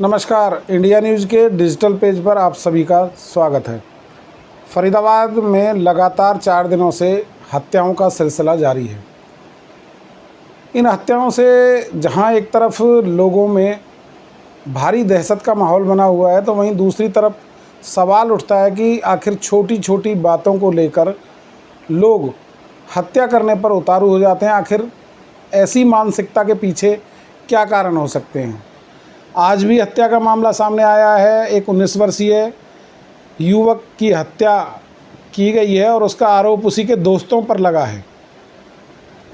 नमस्कार, India news के digital page पर आप सभी का स्वागत है। फरीदाबाद में लगातार 4 दिनों से हत्याओं का सिलसिला जारी है। इन हत्याओं से जहां एक तरफ लोगों में भारी दहशत का माहौल बना हुआ है, तो वहीं दूसरी तरफ सवाल उठता है कि आखिर छोटी छोटी बातों को लेकर लोग हत्या करने पर उतारू हो जाते हैं। आखिर ऐसी मानसिकता के पीछे क्या कारण हो सकते हैं। आज भी हत्या का मामला सामने आया है। एक 19 वर्षीय युवक की हत्या की गई है और उसका आरोप उसी के दोस्तों पर लगा है।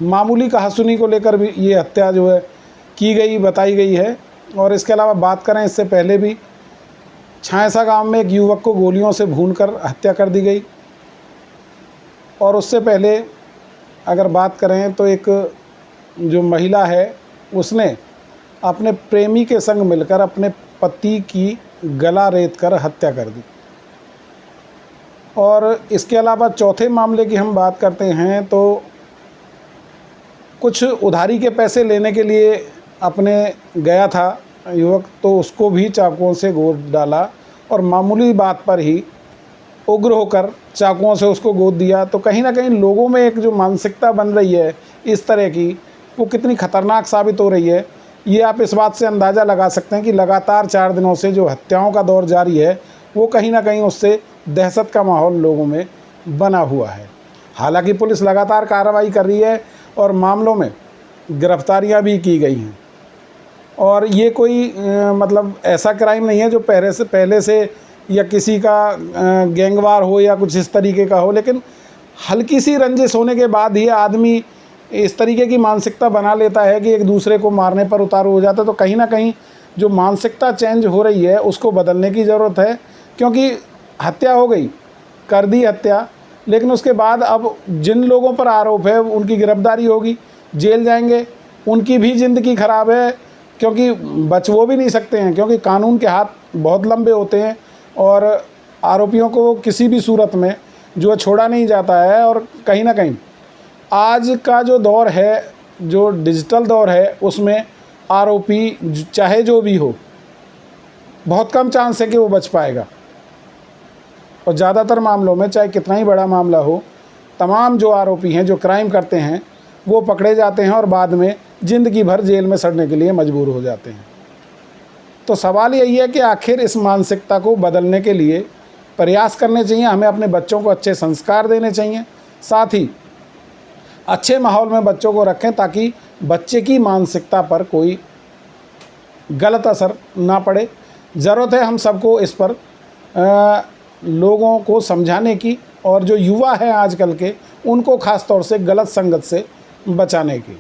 मामूली कहासुनी को लेकर भी ये हत्या जो है की गई बताई गई है। और इसके अलावा बात करें, इससे पहले भी छायसा गांव में एक युवक को गोलियों से भूनकर हत्या कर दी गई। और उससे पहले अगर बात करें तो एक जो महिला है उसने अपने प्रेमी के संग मिलकर अपने पति की गला रेत कर हत्या कर दी। और इसके अलावा चौथे मामले की हम बात करते हैं तो कुछ उधारी के पैसे लेने के लिए अपने गया था युवक, तो उसको भी चाकुओं से गोद डाला और मामूली बात पर ही उग्र होकर चाकुओं से उसको गोद दिया। तो कहीं ना कहीं लोगों में एक जो मानसिकता बन रही है इस तरह की, वो कितनी ख़तरनाक साबित हो रही है, ये आप इस बात से अंदाज़ा लगा सकते हैं कि लगातार 4 दिनों से जो हत्याओं का दौर जारी है वो कहीं ना कहीं उससे दहशत का माहौल लोगों में बना हुआ है। हालांकि पुलिस लगातार कार्रवाई कर रही है और मामलों में गिरफ्तारियां भी की गई हैं। और ये कोई मतलब ऐसा क्राइम नहीं है जो पहले से या किसी का गैंगवार हो या कुछ इस तरीके का हो, लेकिन हल्की सी रंजिश होने के बाद ही आदमी इस तरीके की मानसिकता बना लेता है कि एक दूसरे को मारने पर उतारू हो जाता है। तो कहीं ना कहीं जो मानसिकता चेंज हो रही है उसको बदलने की ज़रूरत है, क्योंकि हत्या हो गई, कर दी हत्या, लेकिन उसके बाद अब जिन लोगों पर आरोप है उनकी गिरफ्तारी होगी, जेल जाएंगे, उनकी भी ज़िंदगी ख़राब है, क्योंकि बच वो भी नहीं सकते हैं, क्योंकि कानून के हाथ बहुत लंबे होते हैं और आरोपियों को किसी भी सूरत में जो छोड़ा नहीं जाता है। और कहीं ना कहीं आज का जो दौर है, जो डिजिटल दौर है, उसमें आरोपी चाहे जो भी हो, बहुत कम चांस है कि वो बच पाएगा। और ज़्यादातर मामलों में चाहे कितना ही बड़ा मामला हो, तमाम जो आरोपी हैं, जो क्राइम करते हैं, वो पकड़े जाते हैं और बाद में ज़िंदगी भर जेल में सड़ने के लिए मजबूर हो जाते हैं। तो सवाल यही है कि आखिर इस मानसिकता को बदलने के लिए प्रयास करने चाहिए। हमें अपने बच्चों को अच्छे संस्कार देने चाहिए, साथ ही अच्छे माहौल में बच्चों को रखें ताकि बच्चे की मानसिकता पर कोई गलत असर ना पड़े। ज़रूरत है हम सबको इस पर लोगों को समझाने की, और जो युवा हैं आजकल के, उनको ख़ास तौर से गलत संगत से बचाने की।